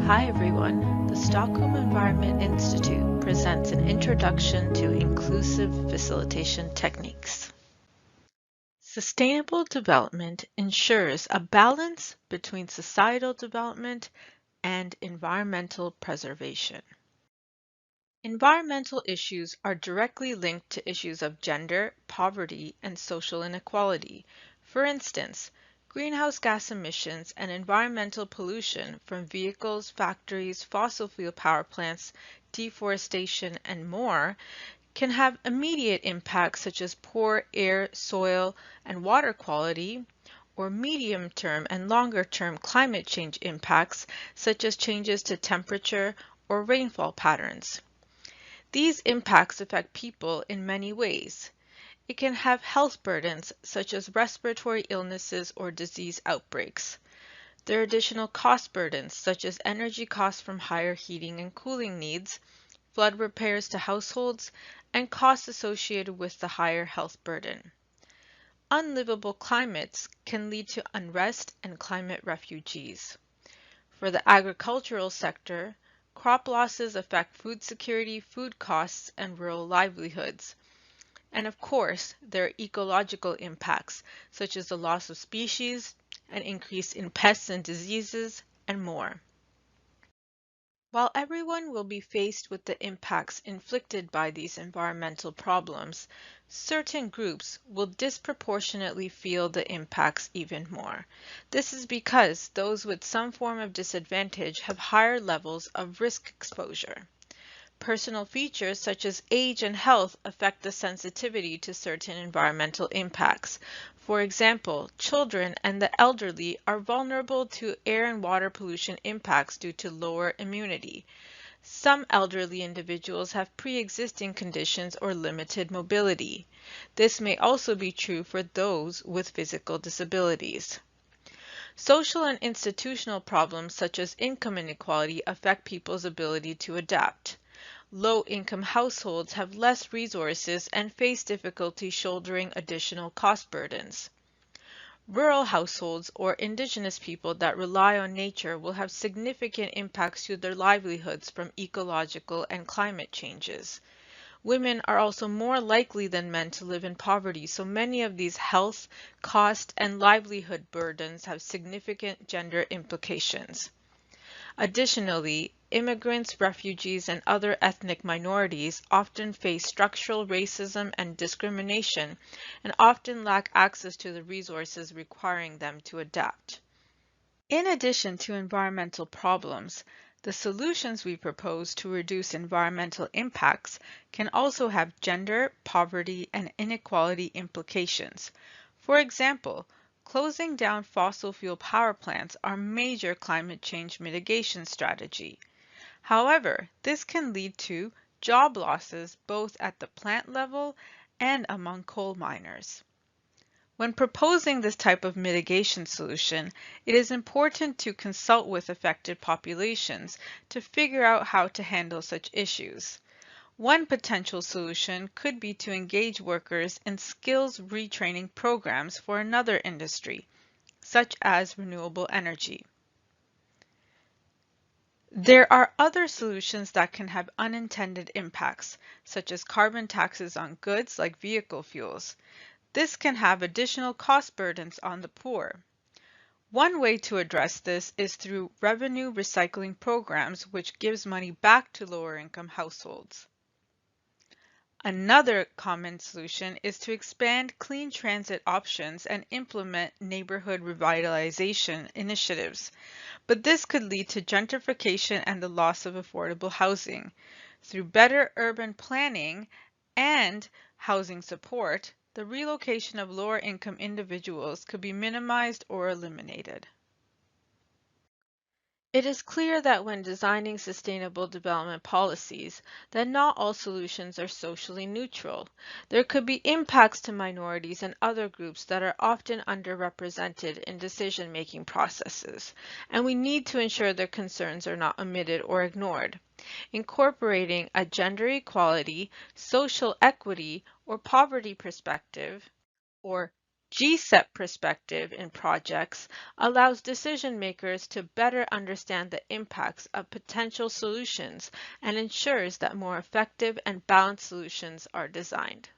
Hi everyone, the Stockholm Environment Institute presents an introduction to inclusive facilitation techniques. Sustainable development ensures a balance between societal development and environmental preservation. Environmental issues are directly linked to issues of gender, poverty, and social inequality. For instance, greenhouse gas emissions and environmental pollution from vehicles, factories, fossil fuel power plants, deforestation, and more can have immediate impacts such as poor air, soil, and water quality, or medium-term and longer-term climate change impacts such as changes to temperature or rainfall patterns. These impacts affect people in many ways. It can have health burdens such as respiratory illnesses or disease outbreaks. There are additional cost burdens such as energy costs from higher heating and cooling needs, flood repairs to households, and costs associated with the higher health burden. Unlivable climates can lead to unrest and climate refugees. For the agricultural sector, crop losses affect food security, food costs, and rural livelihoods. And of course, there are ecological impacts, such as the loss of species, an increase in pests and diseases, and more. While everyone will be faced with the impacts inflicted by these environmental problems, certain groups will disproportionately feel the impacts even more. This is because those with some form of disadvantage have higher levels of risk exposure. Personal features such as age and health affect the sensitivity to certain environmental impacts. For example, children and the elderly are vulnerable to air and water pollution impacts due to lower immunity. Some elderly individuals have pre-existing conditions or limited mobility. This may also be true for those with physical disabilities. Social and institutional problems such as income inequality affect people's ability to adapt. Low-income households have less resources and face difficulty shouldering additional cost burdens. Rural households or indigenous people that rely on nature will have significant impacts to their livelihoods from ecological and climate changes. Women are also more likely than men to live in poverty, so many of these health, cost, and livelihood burdens have significant gender implications. Additionally, immigrants, refugees, and other ethnic minorities often face structural racism and discrimination and often lack access to the resources requiring them to adapt. In addition to environmental problems, the solutions we propose to reduce environmental impacts can also have gender, poverty, and inequality implications. For example, closing down fossil fuel power plants are a major climate change mitigation strategy. However, this can lead to job losses both at the plant level and among coal miners. When proposing this type of mitigation solution, it is important to consult with affected populations to figure out how to handle such issues. One potential solution could be to engage workers in skills retraining programs for another industry, such as renewable energy. There are other solutions that can have unintended impacts, such as carbon taxes on goods like vehicle fuels. This can have additional cost burdens on the poor. One way to address this is through revenue recycling programs, which gives money back to lower-income households. Another common solution is to expand clean transit options and implement neighborhood revitalization initiatives. But this could lead to gentrification and the loss of affordable housing. Through better urban planning and housing support, the relocation of lower-income individuals could be minimized or eliminated. It is clear that when designing sustainable development policies, that not all solutions are socially neutral. There could be impacts to minorities and other groups that are often underrepresented in decision-making processes, and we need to ensure their concerns are not omitted or ignored. Incorporating a gender equality, social equity, or poverty perspective, or GSEP perspective in projects allows decision makers to better understand the impacts of potential solutions and ensures that more effective and balanced solutions are designed.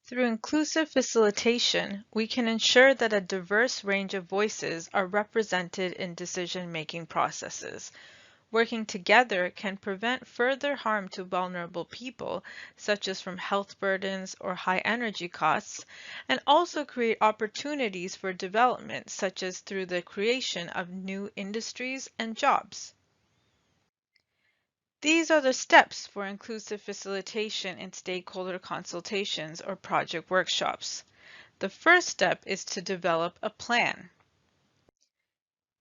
Through inclusive facilitation, we can ensure that a diverse range of voices are represented in decision-making processes. Working together can prevent further harm to vulnerable people, such as from health burdens or high energy costs, and also create opportunities for development, such as through the creation of new industries and jobs. These are the steps for inclusive facilitation in stakeholder consultations or project workshops. The first step is to develop a plan.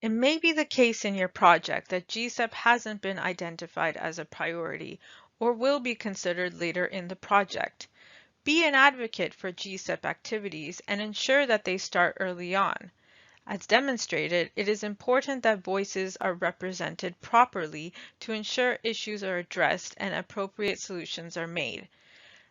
It may be the case in your project that GSEP hasn't been identified as a priority or will be considered later in the project. Be an advocate for GSEP activities and ensure that they start early on. As demonstrated, it is important that voices are represented properly to ensure issues are addressed and appropriate solutions are made.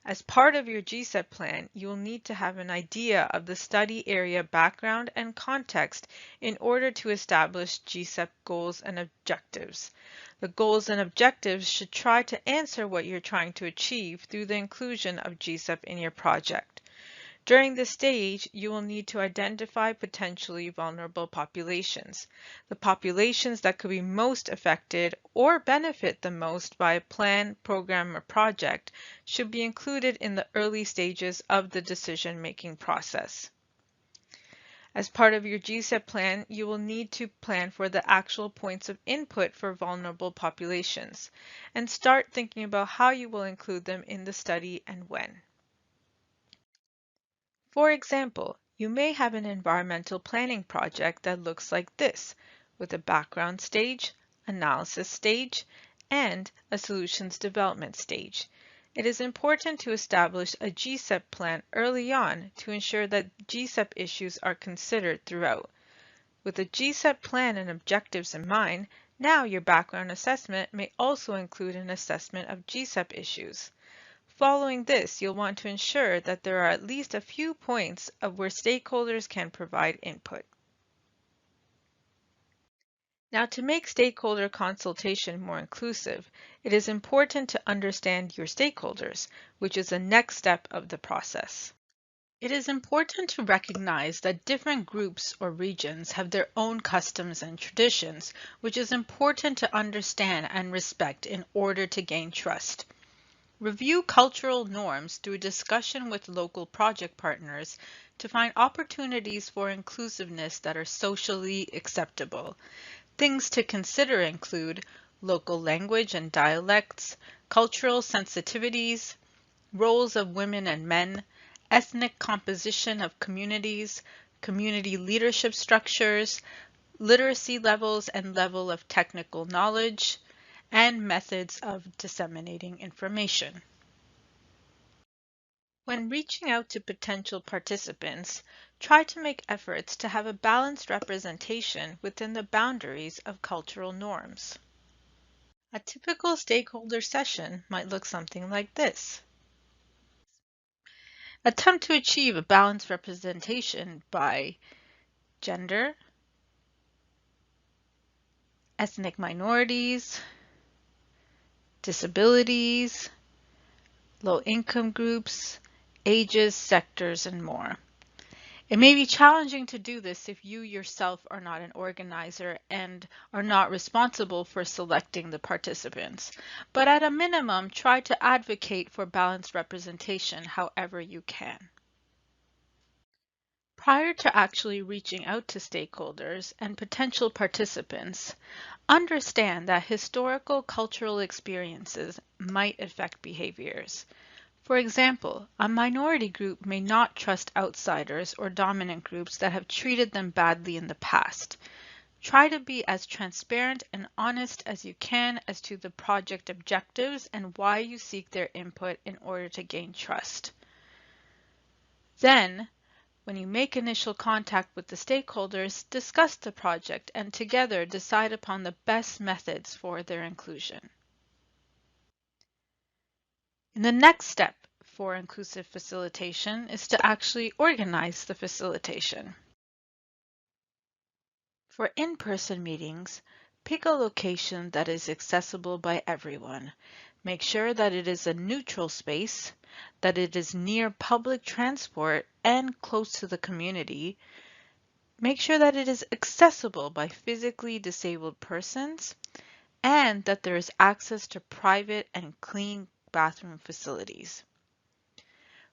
As part of your GSEP plan, you will need to have an idea of the study area background and context in order to establish GSEP goals and objectives. The goals and objectives should try to answer what you're trying to achieve through the inclusion of GSEP in your project. During this stage, you will need to identify potentially vulnerable populations. The populations that could be most affected or benefit the most by a plan, program, or project should be included in the early stages of the decision-making process. As part of your GSEP plan, you will need to plan for the actual points of input for vulnerable populations and start thinking about how you will include them in the study and when. For example, you may have an environmental planning project that looks like this, with a background stage, analysis stage, and a solutions development stage. It is important to establish a GSEP plan early on to ensure that GSEP issues are considered throughout. With a GSEP plan and objectives in mind, now your background assessment may also include an assessment of GSEP issues. Following this, you'll want to ensure that there are at least a few points of where stakeholders can provide input. Now, to make stakeholder consultation more inclusive, it is important to understand your stakeholders, which is the next step of the process. It is important to recognize that different groups or regions have their own customs and traditions, which is important to understand and respect in order to gain trust. Review cultural norms through discussion with local project partners to find opportunities for inclusiveness that are socially acceptable. Things to consider include local language and dialects, cultural sensitivities, roles of women and men, ethnic composition of communities, community leadership structures, literacy levels and level of technical knowledge, and methods of disseminating information. When reaching out to potential participants, try to make efforts to have a balanced representation within the boundaries of cultural norms. A typical stakeholder session might look something like this. Attempt to achieve a balanced representation by gender, ethnic minorities, disabilities, low-income groups, ages, sectors, and more. It may be challenging to do this if you yourself are not an organizer and are not responsible for selecting the participants, but at a minimum, try to advocate for balanced representation however you can. Prior to actually reaching out to stakeholders and potential participants, understand that historical cultural experiences might affect behaviors. For example, a minority group may not trust outsiders or dominant groups that have treated them badly in the past. Try to be as transparent and honest as you can as to the project objectives and why you seek their input in order to gain trust. Then, when you make initial contact with the stakeholders, discuss the project and together decide upon the best methods for their inclusion. In the next step, for inclusive facilitation is to actually organize the facilitation. For in-person meetings, pick a location that is accessible by everyone. Make sure that it is a neutral space, that it is near public transport and close to the community. Make sure that it is accessible by physically disabled persons, and that there is access to private and clean bathroom facilities.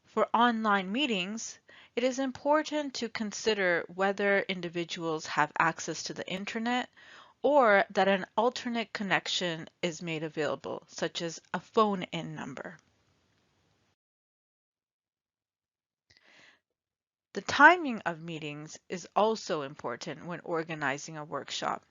For online meetings, it is important to consider whether individuals have access to the internet or that an alternate connection is made available, such as a phone-in number. The timing of meetings is also important when organizing a workshop.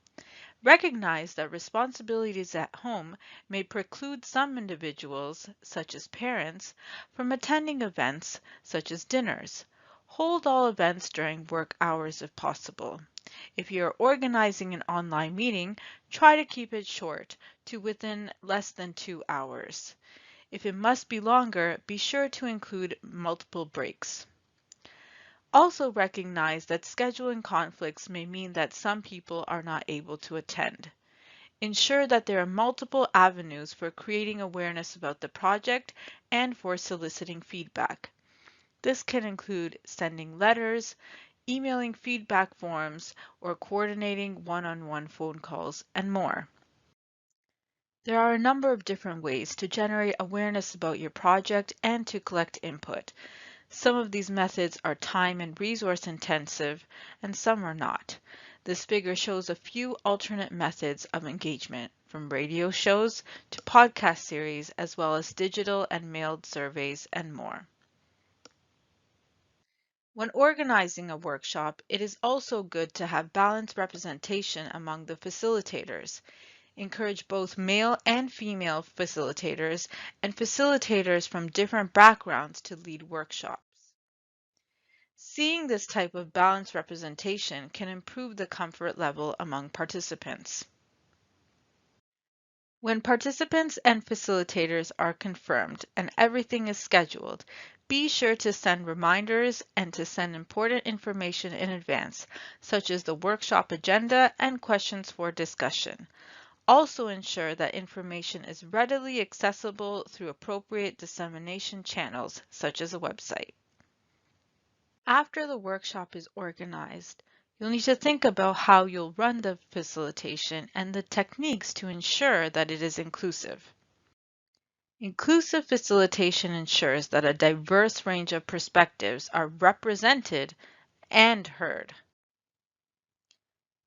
Recognize that responsibilities at home may preclude some individuals, such as parents, from attending events such as dinners. Hold all events during work hours if possible. If you're organizing an online meeting, try to keep it short to within less than 2 hours. If it must be longer, be sure to include multiple breaks. Also recognize that scheduling conflicts may mean that some people are not able to attend. Ensure that there are multiple avenues for creating awareness about the project and for soliciting feedback. This can include sending letters, emailing feedback forms, or coordinating one-on-one phone calls, and more. There are a number of different ways to generate awareness about your project and to collect input. Some of these methods are time and resource intensive, and some are not. This figure shows a few alternate methods of engagement, from radio shows to podcast series, as well as digital and mailed surveys and more. When organizing a workshop, it is also good to have balanced representation among the facilitators. Encourage both male and female facilitators and facilitators from different backgrounds to lead workshops. Seeing this type of balanced representation can improve the comfort level among participants. When participants and facilitators are confirmed and everything is scheduled, be sure to send reminders and to send important information in advance, such as the workshop agenda and questions for discussion. Also ensure that information is readily accessible through appropriate dissemination channels, such as a website. After the workshop is organized, you'll need to think about how you'll run the facilitation and the techniques to ensure that it is inclusive. Inclusive facilitation ensures that a diverse range of perspectives are represented and heard.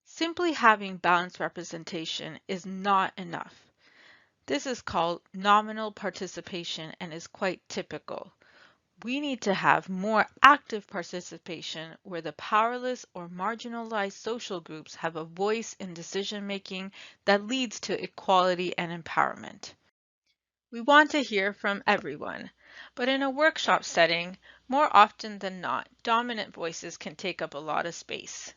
Simply having balanced representation is not enough. This is called nominal participation and is quite typical. We need to have more active participation where the powerless or marginalized social groups have a voice in decision-making that leads to equality and empowerment. We want to hear from everyone, but in a workshop setting, more often than not, dominant voices can take up a lot of space.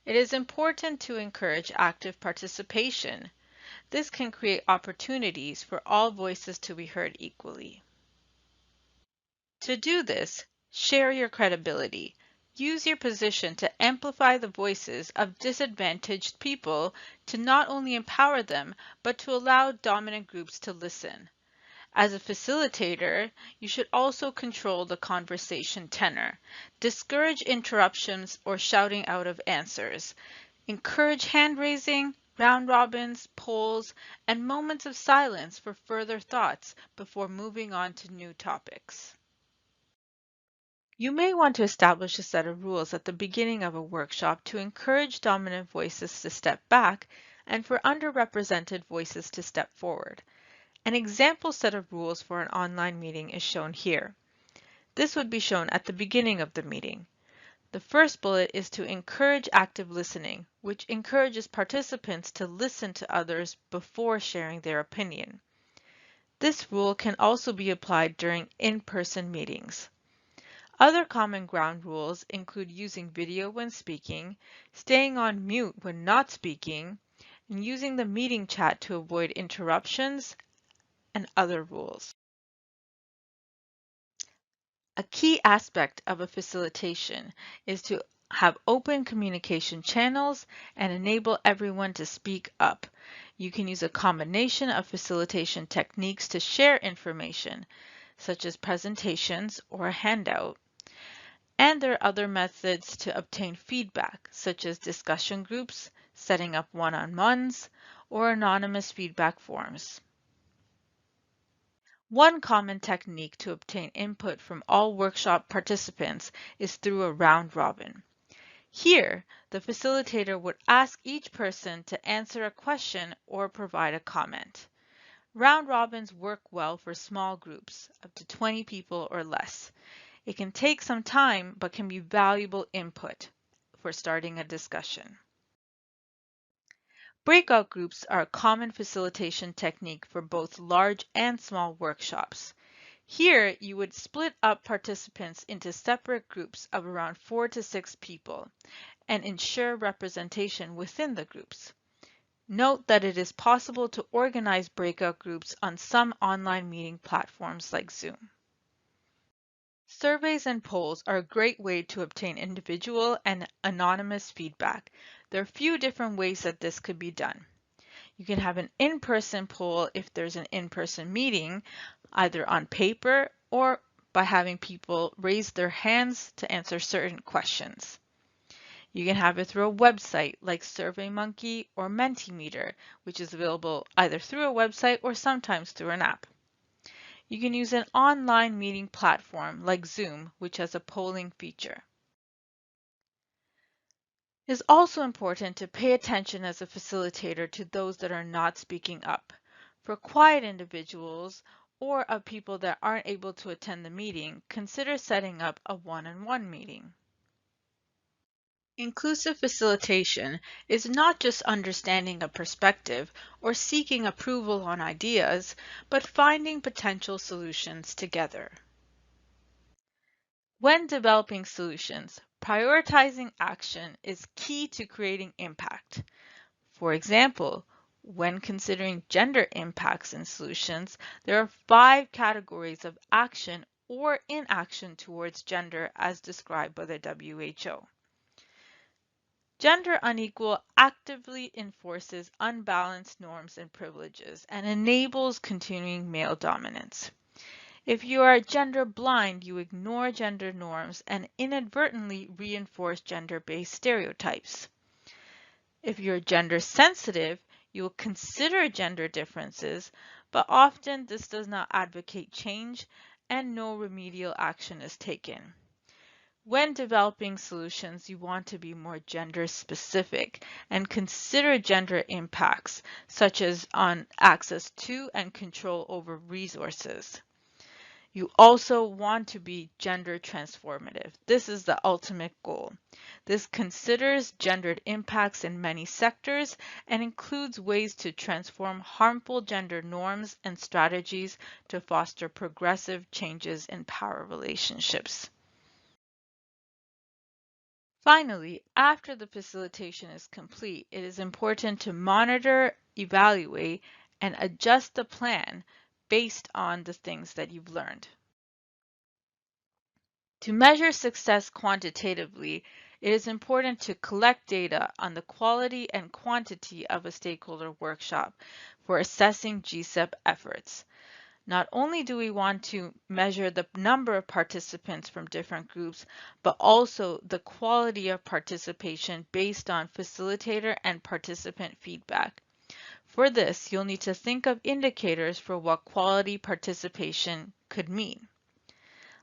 It is important to encourage active participation. This can create opportunities for all voices to be heard equally. To do this, share your credibility. Use your position to amplify the voices of disadvantaged people to not only empower them, but to allow dominant groups to listen. As a facilitator, you should also control the conversation tenor. Discourage interruptions or shouting out of answers. Encourage hand raising, round robins, polls, and moments of silence for further thoughts before moving on to new topics. You may want to establish a set of rules at the beginning of a workshop to encourage dominant voices to step back and for underrepresented voices to step forward. An example set of rules for an online meeting is shown here. This would be shown at the beginning of the meeting. The first bullet is to encourage active listening, which encourages participants to listen to others before sharing their opinion. This rule can also be applied during in-person meetings. Other common ground rules include using video when speaking, staying on mute when not speaking, and using the meeting chat to avoid interruptions and other rules. A key aspect of a facilitation is to have open communication channels and enable everyone to speak up. You can use a combination of facilitation techniques to share information, such as presentations or a handout. And there are other methods to obtain feedback, such as discussion groups, setting up one-on-ones, or anonymous feedback forms. One common technique to obtain input from all workshop participants is through a round robin. Here, the facilitator would ask each person to answer a question or provide a comment. Round robins work well for small groups, up to 20 people or less. It can take some time, but can be valuable input for starting a discussion. Breakout groups are a common facilitation technique for both large and small workshops. Here, you would split up participants into separate groups of around 4 to 6 people and ensure representation within the groups. Note that it is possible to organize breakout groups on some online meeting platforms like Zoom. Surveys and polls are a great way to obtain individual and anonymous feedback. There are a few different ways that this could be done. You can have an in-person poll if there's an in-person meeting, either on paper or by having people raise their hands to answer certain questions. You can have it through a website like SurveyMonkey or Mentimeter, which is available either through a website or sometimes through an app. You can use an online meeting platform like Zoom, which has a polling feature. It is also important to pay attention as a facilitator to those that are not speaking up. For quiet individuals or of people that aren't able to attend the meeting, consider setting up a one-on-one meeting. Inclusive facilitation is not just understanding a perspective or seeking approval on ideas, but finding potential solutions together. When developing solutions, prioritizing action is key to creating impact. For example, when considering gender impacts in solutions, there are 5 categories of action or inaction towards gender as described by the WHO. Gender unequal actively enforces unbalanced norms and privileges and enables continuing male dominance. If you are gender blind, you ignore gender norms and inadvertently reinforce gender-based stereotypes. If you're gender sensitive, you will consider gender differences, but often this does not advocate change and no remedial action is taken. When developing solutions, you want to be more gender specific and consider gender impacts, such as on access to and control over resources. You also want to be gender transformative. This is the ultimate goal. This considers gendered impacts in many sectors and includes ways to transform harmful gender norms and strategies to foster progressive changes in power relationships. Finally, after the facilitation is complete, it is important to monitor, evaluate, and adjust the plan based on the things that you've learned. To measure success quantitatively, it is important to collect data on the quality and quantity of a stakeholder workshop for assessing GSEP efforts. Not only do we want to measure the number of participants from different groups, but also the quality of participation based on facilitator and participant feedback. For this, you'll need to think of indicators for what quality participation could mean.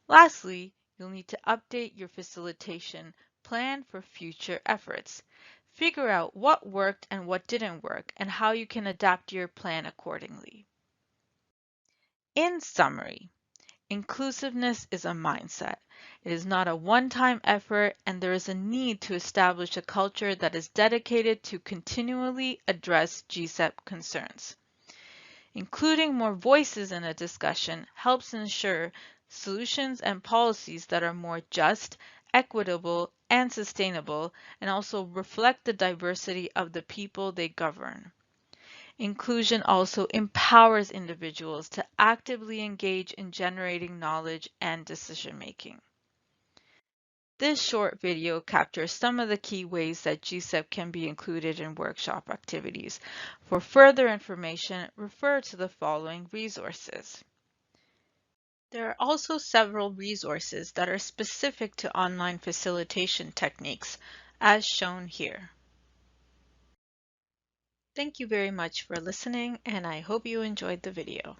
Lastly, you'll need to update your facilitation plan for future efforts. Figure out what worked and what didn't work and how you can adapt your plan accordingly. In summary, inclusiveness is a mindset. It is not a one-time effort, and there is a need to establish a culture that is dedicated to continually address GSEP concerns. Including more voices in a discussion helps ensure solutions and policies that are more just, equitable, and sustainable, and also reflect the diversity of the people they govern. Inclusion also empowers individuals to actively engage in generating knowledge and decision making. This short video captures some of the key ways that GSEP can be included in workshop activities. For further information, refer to the following resources. There are also several resources that are specific to online facilitation techniques, as shown here. Thank you very much for listening, and I hope you enjoyed the video.